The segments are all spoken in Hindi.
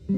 भाई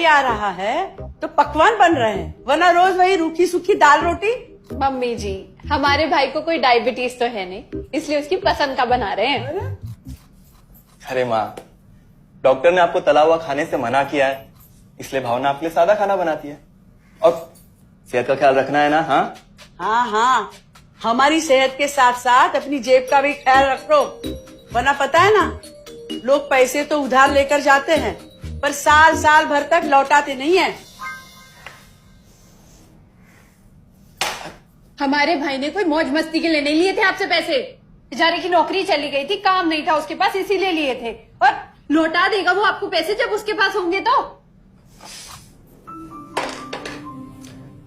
आ रहा है तो पकवान बन रहे हैं, वरना रोज वही रूखी सूखी दाल रोटी। मम्मी जी, हमारे भाई को कोई डायबिटीज तो है नहीं, इसलिए उसकी पसंद का बना रहे हैं। अरे माँ, डॉक्टर ने आपको तला हुआ खाने से मना किया है, इसलिए भावना आपके लिए सादा खाना बनाती है। और सेहत का ख्याल रखना है ना? हाँ हाँ हाँ, हमारी सेहत के साथ साथ अपनी जेब का भी ख्याल रखो, वरना पता है ना, लोग पैसे तो उधार लेकर जाते हैं पर साल साल भर तक लौटाते नहीं है। हमारे भाई ने कोई मौज मस्ती के लिए नहीं लिए थे आपसे पैसे। बेचारे की नौकरी चली गई थी, काम नहीं था उसके पास, इसीलिए लिए थे। और लौटा देगा वो आपको पैसे जब उसके पास होंगे तो।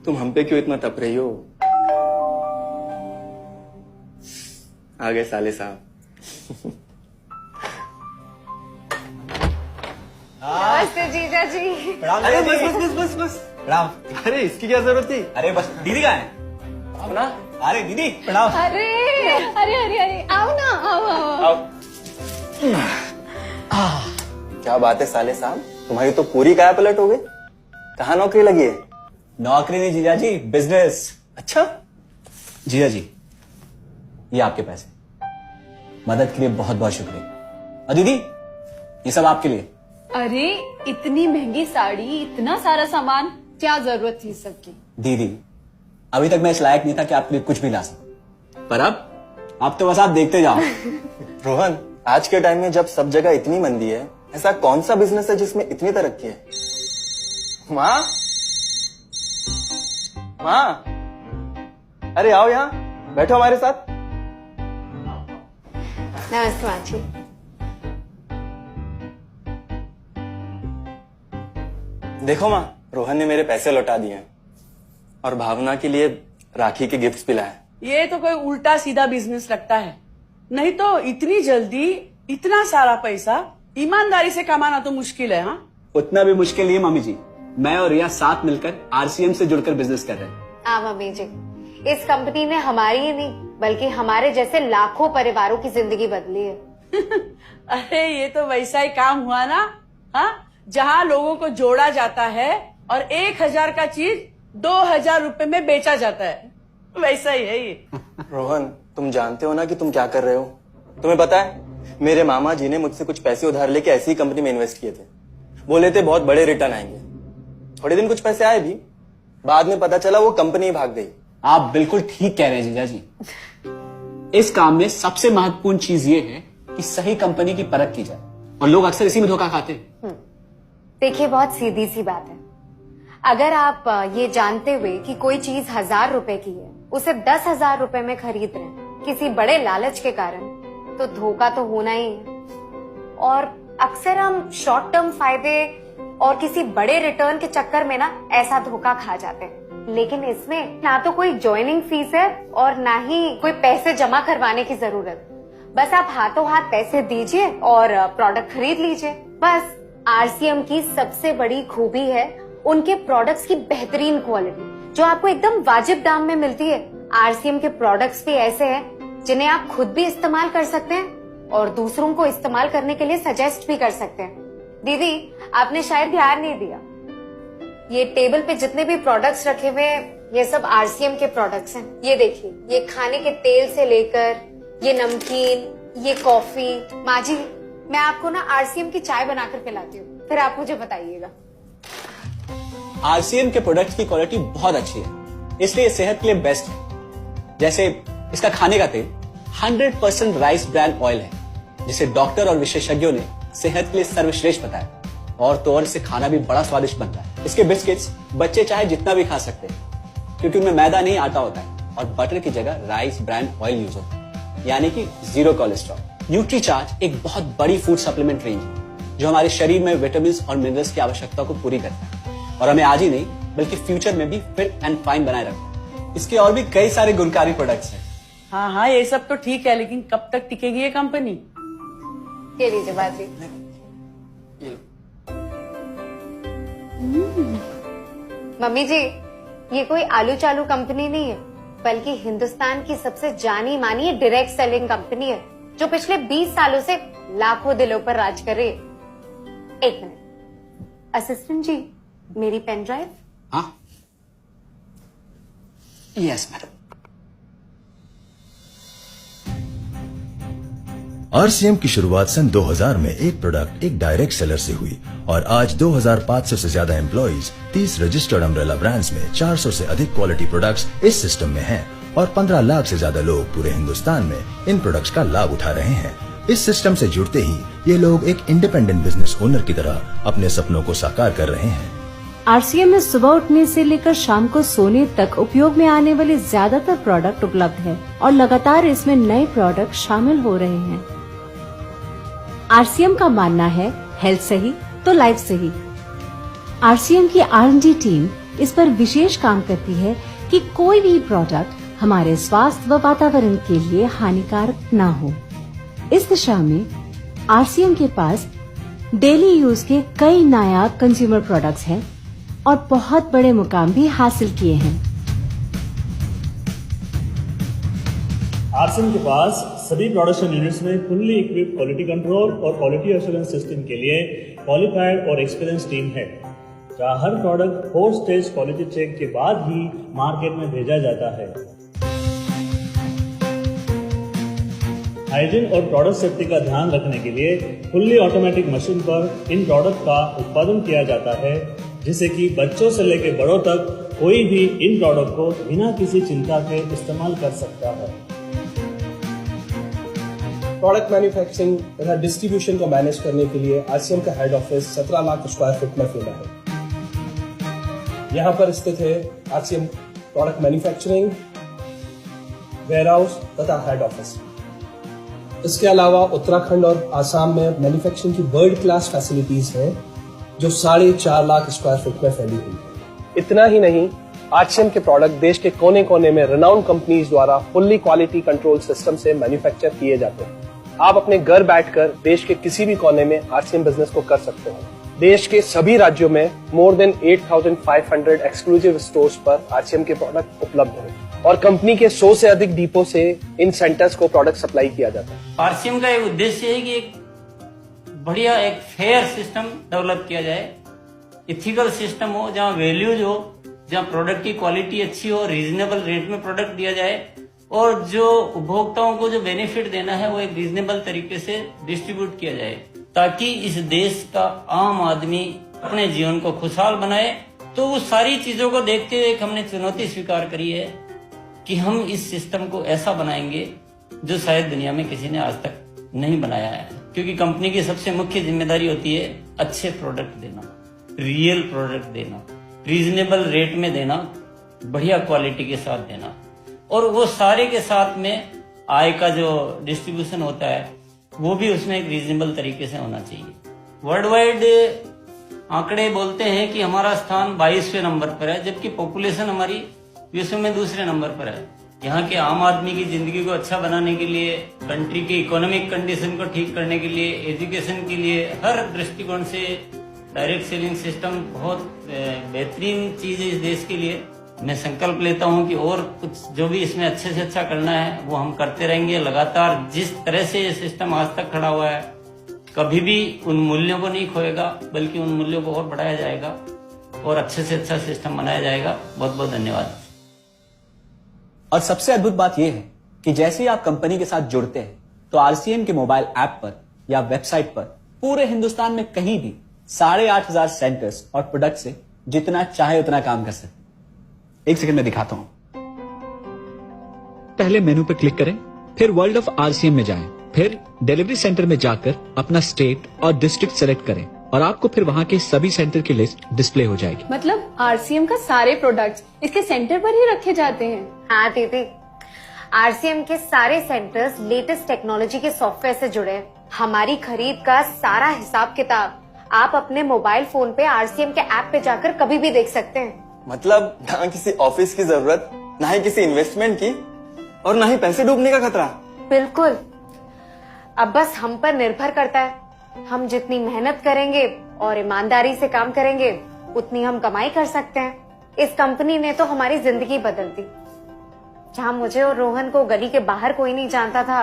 तुम हम पे क्यों इतना तप रही हो? आ गए साले साहब। नमस्ते जीजा जी। अरे बस प्रणाम। अरे इसकी क्या जरूरत थी? अरे बस दीदी कहाँ है? आओ ना। अरे दीदी प्रणाम। अरे अरे अरे अरे आओ ना, आओ आओ। क्या बात है साले साहब, तुम्हारी तो पूरी काया पलट हो गई। कहाँ नौकरी लगी है? नौकरी नहीं जीजा जी, बिजनेस। अच्छा, जीजा जी, ये आपके पैसे, मदद के लिए बहुत बहुत शुक्रिया। और दीदी, ये सब आपके लिए। अरे इतनी महंगी साड़ी, इतना सारा सामान, क्या जरूरत थी सबकी? दीदी, अभी तक मैं इस लायक नहीं था कि आपके लिए कुछ भी ला सकूं, पर अब तो बस आप देखते जाओ। रोहन, आज के टाइम में जब सब जगह इतनी मंदी है, ऐसा कौन सा बिजनेस है जिसमें इतनी तरक्की है? माँ, माँ, अरे आओ यहाँ बैठो हमारे साथ। नमस्ते माँ जी। देखो माँ, रोहन ने मेरे पैसे लौटा दिए हैं और भावना के लिए राखी के गिफ्ट्स भी लाए। ये तो कोई उल्टा सीधा बिजनेस लगता है, नहीं तो इतनी जल्दी इतना सारा पैसा ईमानदारी से कमाना तो मुश्किल है। हाँ, उतना भी मुश्किल नहीं है मम्मी जी, मैं और रिया साथ मिलकर आरसीएम से जुड़कर बिजनेस कर रहे हैं। हाँ मम्मी जी, इस कंपनी ने हमारी ही नहीं बल्कि हमारे जैसे लाखों परिवारों की जिंदगी बदली है। अरे ये तो वैसा ही काम हुआ ना, हाँ, जहाँ लोगों को जोड़ा जाता है और 1000 का चीज 2000 रुपए में बेचा जाता है, वैसा ही है ये। रोहन, तुम जानते हो ना कि तुम क्या कर रहे हो? तुम्हें पता है, मेरे मामा जी ने मुझसे कुछ पैसे उधार लेके ऐसी ही कंपनी में इन्वेस्ट किए थे। बोले थे बहुत बड़े रिटर्न आएंगे। थोड़े दिन कुछ पैसे आए भी, बाद में पता चला वो कंपनी ही भाग गई। आप बिल्कुल ठीक कह रहे हैं जीजा जी। इस काम में सबसे महत्वपूर्ण चीज ये है कि सही कंपनी की परख की जाए, और लोग अक्सर इसी में धोखा खाते हैं। देखिए, बहुत सीधी सी बात है। अगर आप ये जानते हुए कि कोई चीज 1000 रुपए की है, उसे 10,000 रुपए में खरीद रहे हैं किसी बड़े लालच के कारण, तो धोखा तो होना ही है। और अक्सर हम शॉर्ट टर्म फायदे और किसी बड़े रिटर्न के चक्कर में ना ऐसा धोखा खा जाते हैं। लेकिन इसमें ना तो कोई ज्वाइनिंग फीस है और ना ही कोई पैसे जमा करवाने की जरूरत। बस आप हाथों हाथ पैसे दीजिए और प्रोडक्ट खरीद लीजिए। बस आरसीएम की सबसे बड़ी खूबी है उनके प्रोडक्ट्स की बेहतरीन क्वालिटी, जो आपको एकदम वाजिब दाम में मिलती है। आरसीएम के प्रोडक्ट्स भी ऐसे हैं जिन्हें आप खुद भी इस्तेमाल कर सकते हैं और दूसरों को इस्तेमाल करने के लिए सजेस्ट भी कर सकते हैं। दीदी, आपने शायद ध्यान नहीं दिया, ये टेबल पे जितने भी प्रोडक्ट्स रखे हुए हैं, ये सब आरसीएम के प्रोडक्ट्स हैं। ये देखिए, ये खाने के तेल से लेकर ये नमकीन, ये कॉफी। माँ जी, मैं आपको ना आरसीएम की चाय बनाकर पिलाती हूँ, फिर आप मुझे बताइएगा। आरसीएम के प्रोडक्ट्स की क्वालिटी बहुत अच्छी है, इसलिए सेहत के लिए बेस्ट है। जैसे इसका खाने का तेल 100% राइस ब्रांड ऑयल है, जिसे डॉक्टर और विशेषज्ञों ने सेहत के लिए सर्वश्रेष्ठ बताया। और तो और इससे खाना भी बड़ा स्वादिष्ट बनता है। इसके बिस्किट्स बच्चे चाहे जितना भी खा सकते हैं, क्योंकि उनमें मैदा नहीं आटा होता है और बटर की जगह राइस ब्रांड ऑयल यूज होता है, यानी कि 0 कोलेस्ट्रॉल। न्यूट्रीचार्ज एक बहुत बड़ी फूड सप्लीमेंट रेंज है, जो हमारे शरीर में विटामिन और मिनरल्स की आवश्यकता को पूरी करता है और हमें आज ही नहीं बल्कि फ्यूचर में भी फिट एंड फाइन बनाए रखता है। इसके और भी कई सारे गुणकारी प्रोडक्ट्स हैं। हाँ हाँ, ये सब तो ठीक है, लेकिन कब तक टिकेगी ये कंपनी? ये लीजिए बाजी। मम्मी जी, ये कोई आलू चालू कंपनी नहीं है, बल्कि हिंदुस्तान की सबसे जानी मानी डायरेक्ट सेलिंग कंपनी है, जो पिछले 20 सालों से लाखों दिलों पर राज कर रही है। एक मिनट, असिस्टेंट जी, मेरी पेन ड्राइव। हाँ, यस मैडम। आरसीएम की शुरुआत सन 2000 में एक प्रोडक्ट एक डायरेक्ट सेलर से हुई और आज 2500 से ज्यादा एम्प्लॉइज, 30 रजिस्टर्ड अम्ब्रेला ब्रांड्स में 400 से अधिक क्वालिटी प्रोडक्ट्स इस सिस्टम में हैं और 15 लाख से ज्यादा लोग पूरे हिंदुस्तान में इन प्रोडक्ट्स का लाभ उठा रहे हैं। इस सिस्टम से जुड़ते ही ये लोग एक इंडिपेंडेंट बिजनेस ओनर की तरह अपने सपनों को साकार कर रहे हैं। आरसीएम में सुबह उठने से लेकर शाम को सोने तक उपयोग में आने वाले ज्यादातर प्रोडक्ट उपलब्ध है और लगातार इसमें नए प्रोडक्ट शामिल हो रहे हैं। आरसीएम का मानना है हेल्थ सही तो लाइफ सही। आरसीएम की R&D टीम इस पर विशेष काम करती है कि कोई भी प्रोडक्ट हमारे स्वास्थ्य व वातावरण के लिए हानिकारक न हो। इस दिशा में आरसीएम के पास डेली यूज के कई नायाब कंज्यूमर प्रोडक्ट्स हैं और बहुत बड़े मुकाम भी हासिल किए हैं। आरसीएम के पास सभी प्रोडक्शन यूनिट्स में फुल्ली इक्विप्ड क्वालिटी कंट्रोल और क्वालिटी एश्योरेंस सिस्टम के लिए क्वालिफाइड और एक्सपीरियंस टीम है, जहां हर प्रोडक्ट 4 स्टेज क्वालिटी चेक के बाद ही मार्केट में भेजा जाता है। हाइजीन और प्रोडक्ट सेफ्टी का ध्यान रखने के लिए फुल्ली ऑटोमेटिक मशीन पर इन प्रोडक्ट का उत्पादन किया जाता है, जिससे कि बच्चों से लेकर बड़ों तक कोई भी इन प्रोडक्ट को बिना किसी चिंता के इस्तेमाल कर सकता है। प्रोडक्ट मैन्युफैक्चरिंग तथा डिस्ट्रीब्यूशन को मैनेज करने के लिए आरसीएम का head office 17 lakh square foot में फैला है। यहाँ पर स्थित है आरसीएम प्रोडक्ट मैन्युफैक्चरिंग, वेयरहाउस तथा हेड ऑफिस। इसके अलावा उत्तराखंड और आसाम में मैन्युफैक्चरिंग की वर्ल्ड क्लास फैसिलिटीज हैं, जो 4.5 लाख स्क्वायर फुट में फैली हुई है। इतना ही नहीं, आरसीएम के प्रोडक्ट देश के कोने कोने में रेनाउंड कंपनीज द्वारा फुल्ली क्वालिटी कंट्रोल सिस्टम से मैन्युफैक्चर किए जाते हैं। आप अपने घर बैठकर देश के किसी भी कोने में आरसीएम बिजनेस को कर सकते हो। देश के सभी राज्यों में मोर देन 8,500 एक्सक्लूसिव स्टोर्स पर आरसीएम के प्रोडक्ट उपलब्ध हैं और कंपनी के 100 से अधिक डिपो से इन सेंटर्स को प्रोडक्ट सप्लाई किया जाता है। आरसीएम का एक उद्देश्य है कि एक बढ़िया एक फेयर सिस्टम डेवलप किया जाए, इथिकल सिस्टम हो, जहाँ वैल्यूज हो, जहाँ प्रोडक्ट की क्वालिटी अच्छी हो, रीजनेबल रेट में प्रोडक्ट दिया जाए और जो उपभोक्ताओं को जो बेनिफिट देना है वो एक रीजनेबल तरीके से डिस्ट्रीब्यूट किया जाए, ताकि इस देश का आम आदमी अपने जीवन को खुशहाल बनाए। तो वो सारी चीजों को देखते हुए एक हमने चुनौती स्वीकार करी है कि हम इस सिस्टम को ऐसा बनाएंगे जो शायद दुनिया में किसी ने आज तक नहीं बनाया है, क्योंकि कंपनी की सबसे मुख्य जिम्मेदारी होती है अच्छे प्रोडक्ट देना, रियल प्रोडक्ट देना, रीजनेबल रेट में देना, बढ़िया क्वालिटी के साथ देना, और वो सारे के साथ में आय का जो डिस्ट्रीब्यूशन होता है वो भी उसमें एक रीजनेबल तरीके से होना चाहिए। वर्ल्ड वाइड आंकड़े बोलते हैं कि हमारा स्थान 22वें नंबर पर है, जबकि पॉपुलेशन हमारी विश्व में दूसरे नंबर पर है। यहाँ के आम आदमी की जिंदगी को अच्छा बनाने के लिए, कंट्री की इकोनॉमिक कंडीशन को ठीक करने के लिए, एजुकेशन के लिए, हर दृष्टिकोण से डायरेक्ट सेलिंग सिस्टम बहुत बेहतरीन चीज है इस देश के लिए। मैं संकल्प लेता हूं कि और कुछ जो भी इसमें अच्छे से अच्छा करना है वो हम करते रहेंगे लगातार। जिस तरह से ये सिस्टम आज तक खड़ा हुआ है, कभी भी उन मूल्यों को नहीं खोएगा, बल्कि उन मूल्यों को और बढ़ाया जाएगा और अच्छे से अच्छा सिस्टम बनाया जाएगा। बहुत बहुत धन्यवाद। और सबसे अद्भुत बात यह है कि जैसे ही आप कंपनी के साथ जुड़ते हैं तो आरसीएम के मोबाइल ऐप पर या वेबसाइट पर पूरे हिंदुस्तान में कहीं भी 8,500 सेंटर्स और प्रोडक्ट से जितना चाहे उतना काम कर सकते। एक सेकंड में दिखाता हूं। पहले मेनू पर क्लिक करें, फिर वर्ल्ड ऑफ आरसीएम में जाएं, फिर डिलीवरी सेंटर में जाकर अपना स्टेट और डिस्ट्रिक्ट सेलेक्ट करें और आपको फिर वहां के सभी सेंटर की लिस्ट डिस्प्ले हो जाएगी। मतलब आरसीएम का सारे प्रोडक्ट्स इसके सेंटर पर ही रखे जाते हैं? हाँ दीदी, आरसीएम के सारे सेंटर्स लेटेस्ट टेक्नोलॉजी के सॉफ्टवेयर से जुड़े हैं। हमारी खरीद का सारा हिसाब किताब आप अपने मोबाइल फोन पे आरसीएम के ऐप पे जाकर कभी भी देख सकते हैं। मतलब ना किसी ऑफिस की जरूरत, ना ही किसी इन्वेस्टमेंट की, और ना ही पैसे डूबने का खतरा। बिल्कुल। अब बस हम पर निर्भर करता है। हम जितनी मेहनत करेंगे और ईमानदारी से काम करेंगे, उतनी हम कमाई कर सकते हैं। इस कंपनी ने तो हमारी जिंदगी बदल दी। जहां मुझे और रोहन को गली के बाहर कोई नहीं जानता था,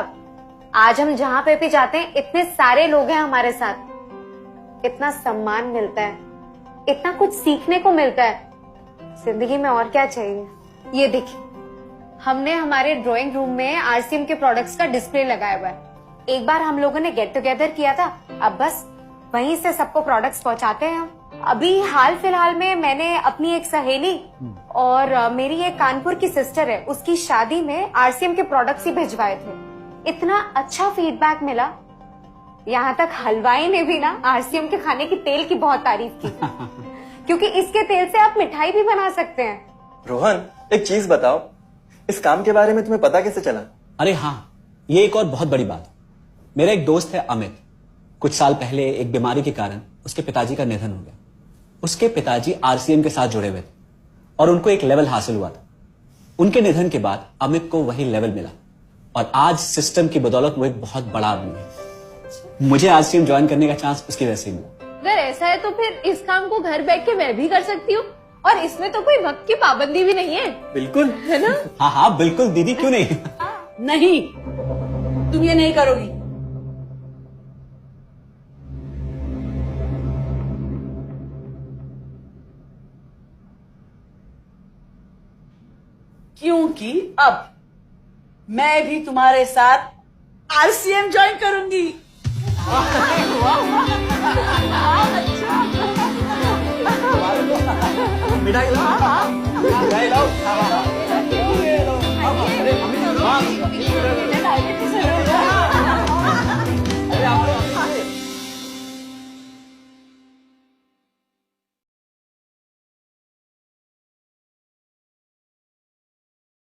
आज हम जहां पे भी जाते हैं इतने सारे लोग हैं हमारे साथ। इतना सम्मान मिलता है, इतना कुछ सीखने को मिलता है। जिंदगी में और क्या चाहिए। ये देखिए, हमने हमारे ड्राइंग रूम में आरसीएम के प्रोडक्ट्स का डिस्प्ले लगाया हुआ है। एक बार हम लोगों ने गेट टुगेदर किया था, अब बस वहीं से सबको प्रोडक्ट्स पहुंचाते हैं हम। अभी हाल फिलहाल में मैंने अपनी एक सहेली और मेरी एक कानपुर की सिस्टर है, उसकी शादी में आरसीएम के प्रोडक्ट्स ही भिजवाए थे। इतना अच्छा फीडबैक मिला, यहाँ तक हलवाई ने भी ना आरसीएम के खाने की तेल की बहुत तारीफ की क्योंकि इसके तेल से आप मिठाई भी बना सकते हैं। रोहन, एक चीज बताओ, इस काम के बारे में तुम्हें पता कैसे चला? अरे हाँ, ये एक और बहुत बड़ी बात। मेरा एक दोस्त है अमित, कुछ साल पहले एक बीमारी के कारण उसके पिताजी का निधन हो गया। उसके पिताजी आरसीएम के साथ जुड़े हुए थे और उनको एक लेवल हासिल हुआ था। उनके निधन के बाद अमित को वही लेवल मिला और आज सिस्टम की बदौलत वो एक बहुत बड़ा आदमी है। मुझे आरसीएम ज्वाइन करने का चांस उसकी वजह से मिला। अगर ऐसा है तो फिर इस काम को घर बैठ के मैं भी कर सकती हूँ, और इसमें तो कोई वक्त की पाबंदी भी नहीं है। बिल्कुल, है ना? हाँ हाँ बिल्कुल दीदी, क्यों नहीं। नहीं, तुम ये नहीं करोगी। क्योंकि अब मैं भी तुम्हारे साथ आरसीएम ज्वाइन करूंगी। मिठाई लाओ।